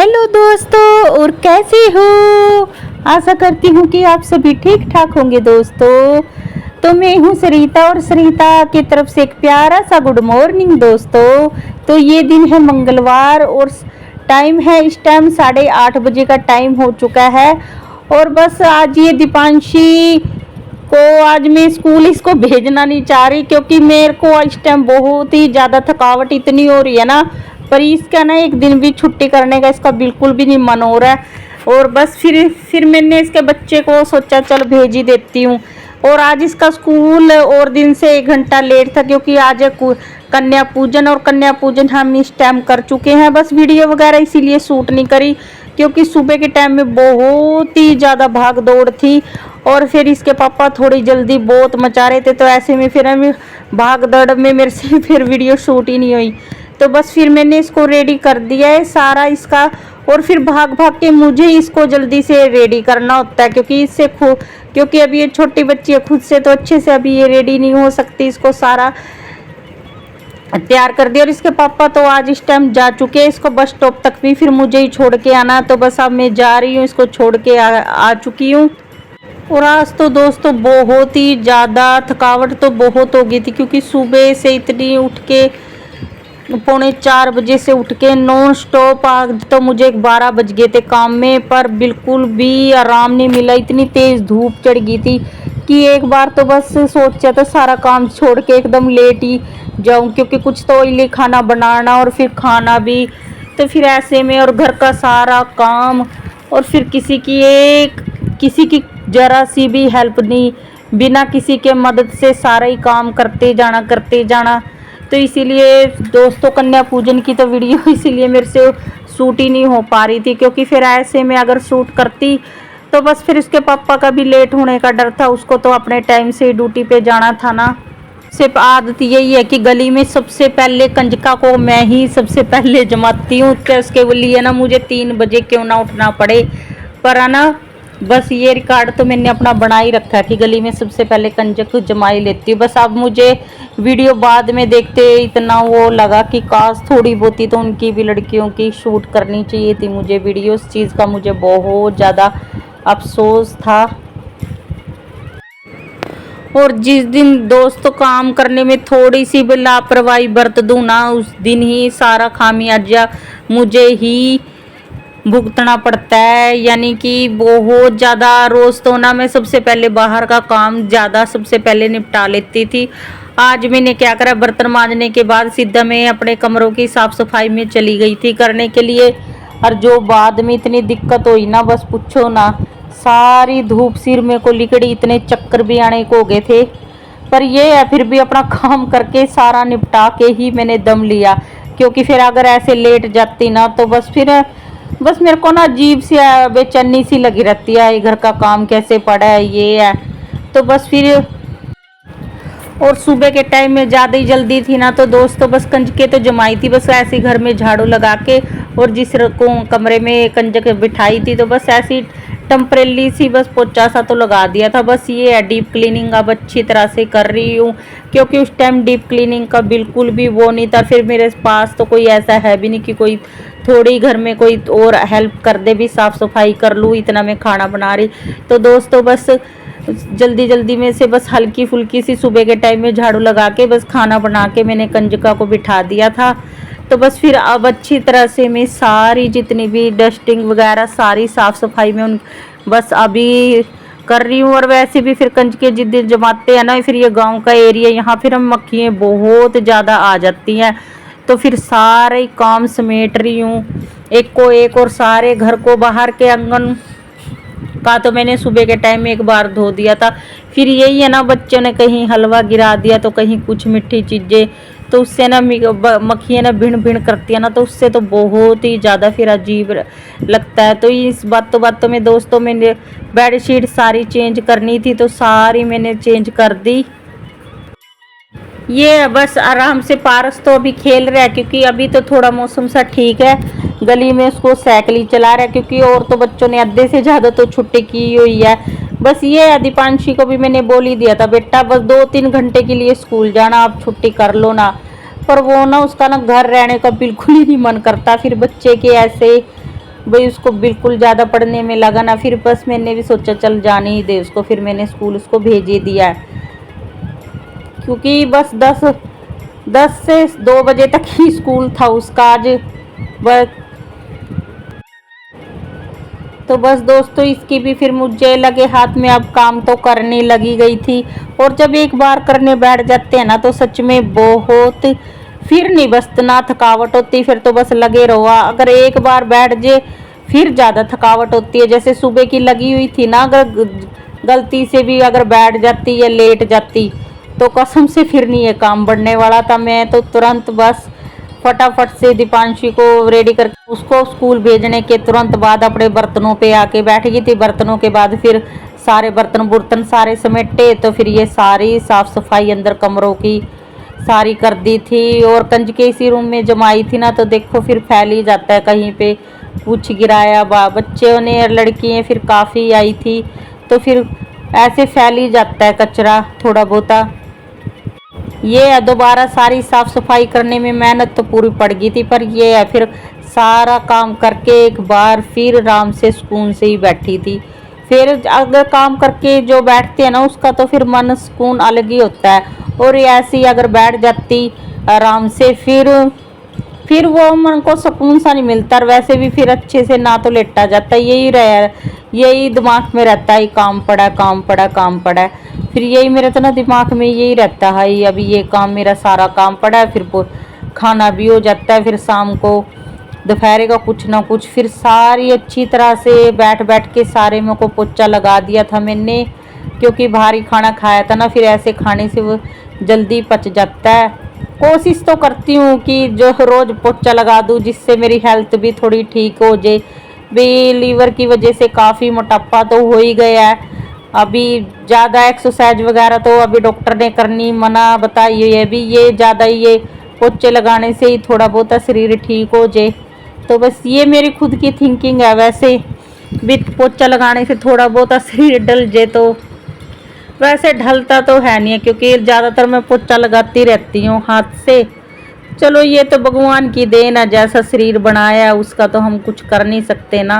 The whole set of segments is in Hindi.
हेलो दोस्तों, और कैसे हो। आशा करती हूँ कि आप सभी ठीक ठाक होंगे दोस्तों। तो मैं हूँ सरिता, और सरिता की तरफ से एक प्यारा सा गुड मॉर्निंग दोस्तों। तो ये दिन है मंगलवार, और टाइम है इस टाइम 8:30 बजे का टाइम हो चुका है। और बस आज ये दीपांशी को आज मैं स्कूल इसको भेजना नहीं चाह रही, क्योंकि मेरे को इस टाइम बहुत ही ज़्यादा थकावट इतनी हो रही है ना। पर इसका ना एक दिन भी छुट्टी करने का इसका बिल्कुल भी नहीं मन हो रहा है। और बस फिर मैंने इसके बच्चे को सोचा चल भेज ही देती हूँ। और आज इसका स्कूल और दिन से 1 घंटा लेट था, क्योंकि आज है कन्या पूजन, और कन्या पूजन हम इस टाइम कर चुके हैं। बस वीडियो वगैरह इसीलिए शूट नहीं करी, क्योंकि सुबह के टाइम में बहुत ही ज़्यादा भाग दौड़ थी। और फिर इसके पापा थोड़ी जल्दी बहुत मचा रहे थे, तो ऐसे में फिर हम भाग दौड़ में मेरे से फिर वीडियो शूट ही नहीं हुई। तो बस फिर मैंने इसको रेडी कर दिया है सारा इसका। और फिर भाग भाग के मुझे इसको जल्दी से रेडी करना होता है, क्योंकि अभी ये छोटी बच्ची है, खुद से तो अच्छे से अभी ये रेडी नहीं हो सकती। इसको सारा तैयार कर दिया। और इसके पापा तो आज इस टाइम जा चुके हैं, इसको बस स्टॉप तक भी फिर मुझे ही छोड़ के आना। तो बस अब मैं जा रही हूँ, इसको छोड़ के आ चुकी हूँ। और आज तो दोस्तों बहुत ही ज़्यादा थकावट तो बहुत हो गई थी, क्योंकि सुबह से इतनी उठ के 3:45 बजे से उठ के नॉन स्टॉप आज तो मुझे 12 बज गए थे काम में, पर बिल्कुल भी आराम नहीं मिला। इतनी तेज़ धूप चढ़ गई थी कि एक बार तो बस सोचा था सारा काम छोड़ के एकदम लेट ही जाऊं, क्योंकि कुछ तो ऑयली खाना बनाना और फिर खाना भी। तो फिर ऐसे में और घर का सारा काम, और फिर किसी की जरा सी भी हेल्प नहीं, बिना किसी के मदद से सारा ही काम करते जाना। तो इसीलिए दोस्तों कन्या पूजन की तो वीडियो इसीलिए मेरे से शूट ही नहीं हो पा रही थी, क्योंकि फिर ऐसे में अगर शूट करती तो बस फिर उसके पापा का भी लेट होने का डर था। उसको तो अपने टाइम से ड्यूटी पे जाना था ना। सिर्फ आदत यही है कि गली में सबसे पहले कंजका को मैं ही सबसे पहले जमाती हूँ, तो उसके लिए ना मुझे 3 बजे क्यों ना उठना पड़े। पर है ना, बस ये रिकॉर्ड तो मैंने अपना बना ही रखा है कि गली में सबसे पहले कंजक जमा ही लेती हूँ। बस अब मुझे वीडियो बाद में देखते इतना वो लगा कि काश थोड़ी बहुती तो उनकी भी लड़कियों की शूट करनी चाहिए थी मुझे वीडियो। इस चीज़ का मुझे बहुत ज़्यादा अफसोस था। और जिस दिन दोस्तों काम करने में थोड़ी सी भी लापरवाही बरत दूँ ना, उस दिन ही सारा खामियाजा मुझे ही भुगतना पड़ता है। यानी कि बहुत ज़्यादा रोज़ तो ना मैं सबसे पहले बाहर का काम ज़्यादा सबसे पहले निपटा लेती थी। आज मैंने क्या करा, बर्तन मांजने के बाद सीधा मैं अपने कमरों की साफ़ सफाई में चली गई थी करने के लिए। और जो बाद में इतनी दिक्कत हुई ना, बस पूछो ना। सारी धूप सिर में को लिकड़ी, इतने चक्कर भी आने को हो गए थे। पर ये है फिर भी अपना काम करके सारा निपटा के ही मैंने दम लिया, क्योंकि फिर अगर ऐसे लेट जाती ना तो बस मेरे को ना अजीब सी बेचैनी सी लगी रहती है, घर का काम कैसे पड़ा है ये है। तो बस फिर और सुबह के टाइम में ज़्यादा ही जल्दी थी ना, तो दोस्तों बस कंजके तो जमाई थी, बस ऐसे घर में झाड़ू लगा के। और जिस कमरे में कंजक बिठाई थी तो बस ऐसी टेम्परेली सी बस पोचा सा तो लगा दिया था। बस ये है डीप क्लीनिंग अब अच्छी तरह से कर रही हूँ, क्योंकि उस टाइम डीप क्लीनिंग का बिल्कुल भी वो नहीं था। फिर मेरे पास तो कोई ऐसा है भी नहीं कि कोई थोड़ी घर में कोई और हेल्प कर दे भी, साफ़ सफाई कर लूँ, इतना मैं खाना बना रही। तो दोस्तों बस जल्दी में से बस हल्की फुल्की सी सुबह के टाइम में झाड़ू लगा के बस खाना बना के मैंने कंजका को बिठा दिया था। तो बस फिर अब अच्छी तरह से मैं सारी जितनी भी डस्टिंग वगैरह सारी साफ़ सफाई में बस अभी कर रही हूँ। और वैसे भी फिर कंजके जिस दिन जमाते हैं ना, फिर ये गांव का एरिया, यहाँ फिर हम मक्खियाँ बहुत ज़्यादा आ जाती हैं। तो फिर सारे काम समेट रही हूँ एक को एक, और सारे घर को बाहर के आंगन का तो मैंने सुबह के टाइम में एक बार धो दिया था। फिर यही है ना, बच्चों ने कहीं हलवा गिरा दिया तो कहीं कुछ मीठी चीज़ें, तो उससे ना मक्खियाँ ना भिन भिन करती है ना, तो उससे तो बहुत ही ज़्यादा फिर अजीब लगता है। तो इस बातों में दोस्तों मैंने बेडशीट सारी चेंज करनी थी, तो सारी मैंने चेंज कर दी। ये बस आराम से पारस तो अभी खेल रहा है, क्योंकि अभी तो थोड़ा मौसम सा ठीक है। गली में उसको साइकिल ही चला रहा है, क्योंकि और तो बच्चों ने आधे से ज़्यादा तो छुट्टी की हुई है। बस ये दीपांशी को भी मैंने बोल ही दिया था, बेटा बस 2-3 घंटे के लिए स्कूल जाना, आप छुट्टी कर लो ना। पर वो ना उसका ना घर रहने का बिल्कुल ही नहीं मन करता। फिर बच्चे के ऐसे भाई उसको बिल्कुल ज़्यादा पढ़ने में लगा ना, फिर बस मैंने भी सोचा चल जाने ही दे उसको, फिर मैंने स्कूल उसको भेज ही दिया है। क्योंकि बस 10 से 2 बजे तक ही स्कूल था उसका आज। बस तो बस दोस्तों इसकी भी फिर मुझे लगे हाथ में अब काम तो करने लगी गई थी। और जब एक बार करने बैठ जाते हैं ना तो सच में बहुत, फिर नहीं बस ना थकावट होती, फिर तो बस लगे रहो। अगर एक बार बैठ जाए फिर ज़्यादा थकावट होती है। जैसे सुबह की लगी हुई थी ना, अगर गलती से भी अगर बैठ जाती या लेट जाती तो कसम से फिर नहीं ये काम बढ़ने वाला था। मैं तो तुरंत बस फटाफट से दीपांशी को रेडी करके उसको स्कूल भेजने के तुरंत बाद अपने बर्तनों पे आके बैठ गई थी। बर्तनों के बाद फिर सारे बर्तन सारे समेटे, तो फिर ये सारी साफ सफाई अंदर कमरों की सारी कर दी थी। और कंज के इसी रूम में जमाई थी ना, तो देखो फिर फैल ही जाता है, कहीं पे कुछ गिराया बच्चों ने, लड़कियाँ फिर काफ़ी आई थी तो फिर ऐसे फैल ही जाता है कचरा थोड़ा बहुता। ये दोबारा सारी साफ सफाई करने में मेहनत तो पूरी पड़ गई थी, पर ये है फिर सारा काम करके एक बार फिर आराम से सुकून से ही बैठी थी। फिर अगर काम करके जो बैठते हैं ना उसका तो फिर मन सुकून अलग ही होता है। और ऐसे ही अगर बैठ जाती आराम से फिर वो मन को सुकून सा नहीं मिलता। और वैसे भी फिर अच्छे से ना तो लेटा जाता, यही दिमाग में रहता है, काम पड़ा काम पड़ा काम पड़ा है। फिर यही मेरे तो ना दिमाग में यही रहता है, अभी ये काम मेरा सारा काम पड़ा है। फिर खाना भी हो जाता है, फिर शाम को दोपहर का कुछ ना कुछ, फिर सारी अच्छी तरह से बैठ बैठ के सारे में को पोचा लगा दिया था मैंने, क्योंकि भारी खाना खाया था ना, फिर ऐसे खाने से वो जल्दी पच जाता है। कोशिश तो करती हूँ कि जो रोज़ पोचा लगा दूँ, जिससे मेरी हेल्थ भी थोड़ी ठीक हो जाए। भी लीवर की वजह से काफ़ी मोटापा तो हो ही गया है। अभी ज़्यादा एक्सरसाइज वगैरह तो अभी डॉक्टर ने करनी मना बताई है, अभी ये ज़्यादा ये पोचे लगाने से ही थोड़ा बहुत शरीर ठीक हो जाए। तो बस ये मेरी खुद की थिंकिंग है। वैसे भी पोचा लगाने से थोड़ा बहुत शरीर ढल जाए, तो वैसे ढलता तो है नहीं है, क्योंकि ज़्यादातर मैं पोचा लगाती रहती हूँ हाथ से। चलो ये तो भगवान की देन है, जैसा शरीर बनाया है उसका तो हम कुछ कर नहीं सकते ना।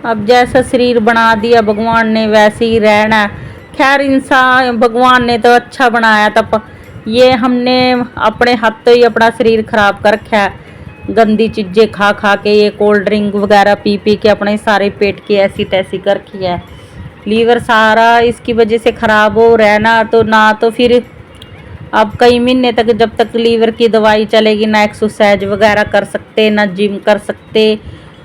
अब जैसा शरीर बना दिया भगवान ने वैसे ही रहना है। खैर इंसान भगवान ने तो अच्छा बनाया था, ये हमने अपने हाथों ही अपना शरीर खराब कर रखा है। गंदी चीज़ें खा खा के, ये कोल्ड ड्रिंक वगैरह पी पी के अपने सारे पेट की ऐसी तैसी कर रखी है। लीवर सारा इसकी वजह से ख़राब हो रहना, तो ना तो फिर अब कई महीने तक जब तक लीवर की दवाई चलेगी ना एक्सरसाइज वगैरह कर सकते ना जिम कर सकते।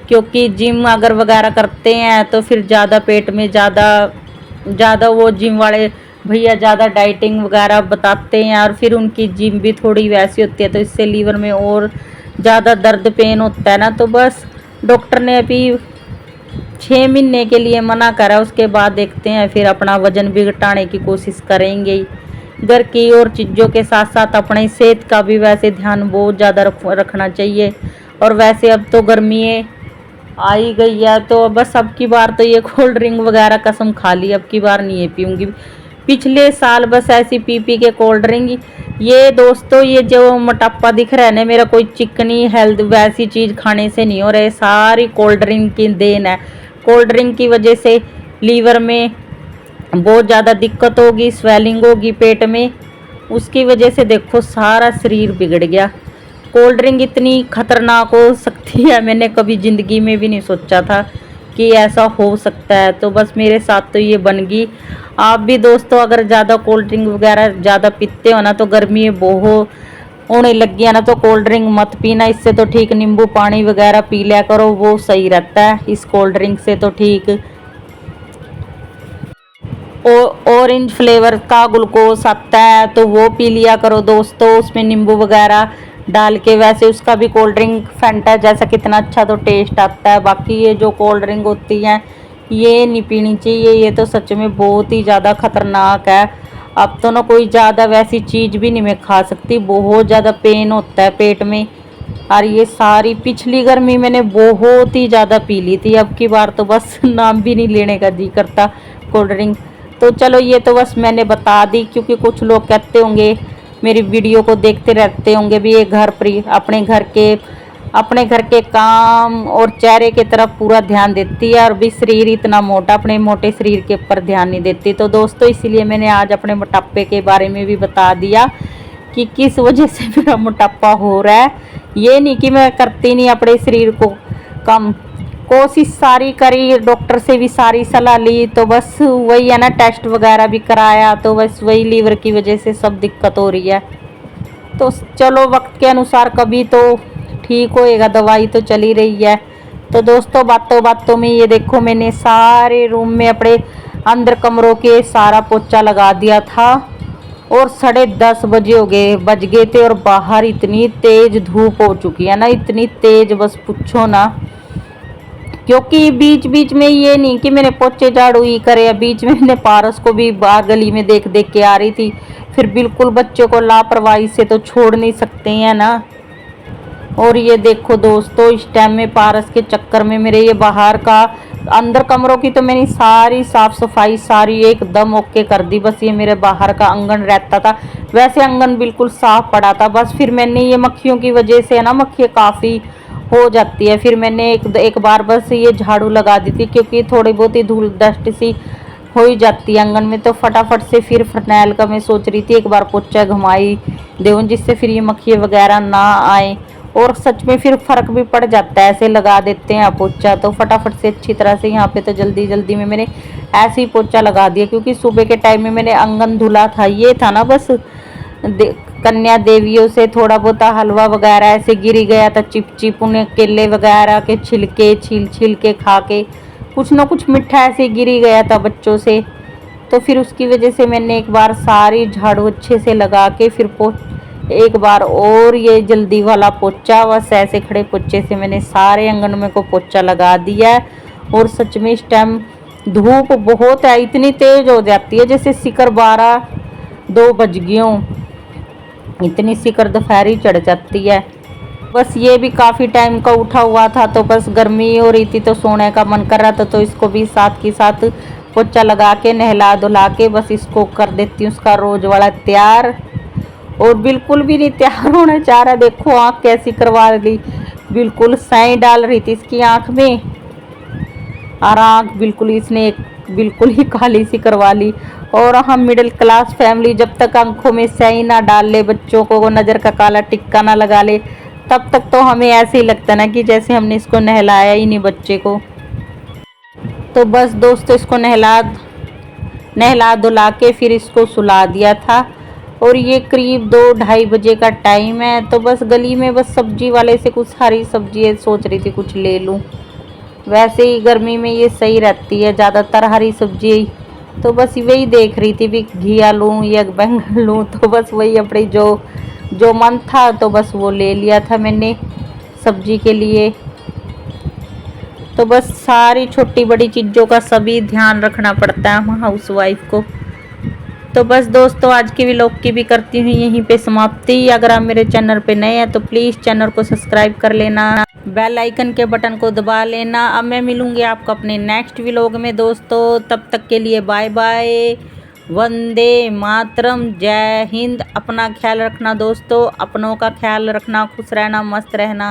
क्योंकि जिम अगर वगैरह करते हैं तो फिर ज़्यादा पेट में ज़्यादा वो जिम वाले भैया ज़्यादा डाइटिंग वगैरह बताते हैं, और फिर उनकी जिम भी थोड़ी वैसी होती है, तो इससे लीवर में और ज़्यादा दर्द पेन होता है ना। तो बस डॉक्टर ने अभी 6 महीने के लिए मना करा, उसके बाद देखते हैं, फिर अपना वज़न भी घटाने की कोशिश करेंगे ही। घर की और चीज़ों के साथ साथ अपनी सेहत का भी वैसे ध्यान बहुत ज़्यादा रखना चाहिए। और वैसे अब तो गर्मी आ ही गई है, तो बस अब की बार तो ये कोल्ड ड्रिंक वगैरह कसम खा ली, अब की बार नहीं ये पीऊँगी। पिछले साल बस ऐसी पी पी के कोल्ड ड्रिंक। ये दोस्तों ये जो मोटापा दिख रहा है ना मेरा, कोई चिकनी हेल्थ वैसी चीज़ खाने से नहीं हो रहा है, सारी कोल्ड ड्रिंक की देन है। कोल्ड ड्रिंक की वजह से लीवर में बहुत ज़्यादा दिक्कत होगी, स्वेलिंग होगी पेट में, उसकी वजह से देखो सारा शरीर बिगड़ गया। कोल्ड ड्रिंक इतनी खतरनाक हो सकती है, मैंने कभी ज़िंदगी में भी नहीं सोचा था कि ऐसा हो सकता है। तो बस मेरे साथ तो ये बन गई। आप भी दोस्तों अगर ज़्यादा कोल्ड ड्रिंक वगैरह ज़्यादा पीते हो ना, तो गर्मी बहुत होने लग गया ना, तो कोल्ड ड्रिंक मत पीना। इससे तो ठीक नींबू पानी वगैरह पी लिया करो, वो सही रहता है इस कोल्ड ड्रिंक से तो ठीक। ऑरेंज फ्लेवर का ग्लूकोज आता है तो वो पी लिया करो दोस्तों, उसमें नींबू वगैरह डाल के। वैसे उसका भी कोल्ड ड्रिंक फैंटा जैसा कितना अच्छा तो टेस्ट आता है। बाकी ये जो कोल्ड ड्रिंक होती हैं ये नहीं पीनी चाहिए, ये तो सच में बहुत ही ज़्यादा ख़तरनाक है। अब तो ना कोई ज़्यादा वैसी चीज़ भी नहीं मैं खा सकती, बहुत ज़्यादा पेन होता है पेट में। और ये सारी पिछली गर्मी मैंने बहुत ही ज़्यादा पी ली थी, अब की बार तो बस नाम भी नहीं लेने का जी करता कोल्ड ड्रिंक। तो चलो ये तो बस मैंने बता दी, क्योंकि कुछ लोग कहते होंगे मेरी वीडियो को देखते रहते होंगे भी ये अपने घर के अपने घर के काम और चेहरे की तरफ पूरा ध्यान देती है, और भी शरीर इतना मोटा, अपने मोटे शरीर के ऊपर ध्यान नहीं देती। तो दोस्तों इसीलिए मैंने आज अपने मोटापे के बारे में भी बता दिया कि किस वजह से मेरा मोटापा हो रहा है। ये नहीं कि मैं करती नहीं अपने शरीर को कम, कोशिश सारी करी, डॉक्टर से भी सारी सलाह ली, तो बस वही है ना, टेस्ट वगैरह भी कराया, तो बस वही लीवर की वजह से सब दिक्कत हो रही है। तो चलो वक्त के अनुसार कभी तो ठीक होएगा, दवाई तो चली रही है। तो दोस्तों बातों बातों में ये देखो, मैंने सारे रूम में अपने अंदर कमरों के सारा पोछा लगा दिया था, और 10:30 बज गए थे, और बाहर इतनी तेज धूप हो चुकी है ना, इतनी तेज बस पूछो ना। क्योंकि बीच बीच में ये नहीं कि मैंने पोछे झाड़ू ही करे, बीच में मैंने पारस को भी बाहर गली में देख देख के आ रही थी। फिर बिल्कुल बच्चों को लापरवाही से तो छोड़ नहीं सकते हैं ना। और ये देखो दोस्तों, इस टाइम में पारस के चक्कर में मेरे ये बाहर का, अंदर कमरों की तो मैंने सारी साफ सफाई सारी एकदम ओके कर दी। बस ये मेरे बाहर का आंगन रहता था, वैसे आंगन बिल्कुल साफ पड़ा था। बस फिर मैंने ये मक्खियों की वजह से है ना, मक्खियाँ काफ़ी हो जाती है, फिर मैंने एक बार बस ये झाड़ू लगा दी थी, क्योंकि थोड़ी बहुत ही धूल डस्ट सी हो ही जाती है आंगन में। तो फटाफट से फिर फरनैल का मैं सोच रही थी एक बार पोछा घुमाई दूँ, जिससे फिर ये मक्खियाँ वगैरह ना आए। और सच में फिर फर्क भी पड़ जाता है, ऐसे लगा देते हैं पोछा तो फटाफट से अच्छी तरह से। यहाँ पे तो जल्दी जल्दी में मैंने ऐसे ही पोछा लगा दिया, क्योंकि सुबह के टाइम में मैंने आंगन धुला था। ये था ना बस कन्या देवियों से थोड़ा बहुत हलवा वगैरह ऐसे गिर गया था, चिप चिप, उन्हें केले वगैरह के छिलके छील छील के खा के कुछ ना कुछ मिठा ऐसे गिर गया था बच्चों से। तो फिर उसकी वजह से मैंने एक बार सारी झाड़ू अच्छे से लगा के फिर एक बार और ये जल्दी वाला पोछा, बस ऐसे खड़े पोछे से मैंने सारे आंगन में को पोछा लगा दिया। और सच में इस टाइम धूप बहुत है, इतनी तेज हो जाती है जैसे शिखर 12-2 बज गए हों, इतनी शिखर दोपहरी चढ़ जाती है। बस ये भी काफ़ी टाइम का उठा हुआ था, तो बस गर्मी हो रही थी तो सोने का मन कर रहा था, तो इसको भी साथ के साथ पोछा लगा के नहला धुला के बस इसको कर देती हूँ उसका रोज वाला तैयार। और बिल्कुल भी नहीं तैयार होना चाह रहा, देखो आँख कैसी करवा ली, बिल्कुल साई डाल रही थी इसकी आँख में, और आँख बिल्कुल इसने बिल्कुल ही काली सी करवा ली। और हम मिडिल क्लास फैमिली जब तक आंखों में स्याही ना डाल ले, बच्चों को नज़र का काला टिक्का ना लगा ले, तब तक तो हमें ऐसे ही लगता ना कि जैसे हमने इसको नहलाया ही नहीं बच्चे को। तो बस दोस्तों इसको नहला धुला के फिर इसको सुला दिया था, और ये करीब 2-2:30 बजे का टाइम है। तो बस गली में बस सब्जी वाले से कुछ हरी सब्जी सोच रही थी कुछ ले लूँ, वैसे ही गर्मी में ये सही रहती है ज़्यादातर हरी सब्जी। तो बस वही देख रही थी भी घिया लूँ या बैंगन लूँ, तो बस वही अपनी जो मन था तो बस वो ले लिया था मैंने सब्जी के लिए। तो बस सारी छोटी बड़ी चीज़ों का सभी ध्यान रखना पड़ता है हाउस वाइफ को। तो बस दोस्तों आज के व्लॉग की भी करती हूँ यहीं पे समाप्ति। अगर आप मेरे चैनल पे नए हैं तो प्लीज़ चैनल को सब्सक्राइब कर लेना, बेल आइकन के बटन को दबा लेना। अब मैं मिलूँगी आपको अपने नेक्स्ट व्लॉग में दोस्तों, तब तक के लिए बाय बाय, वंदे मातरम, जय हिंद। अपना ख्याल रखना दोस्तों, अपनों का ख्याल रखना, खुश रहना, मस्त रहना।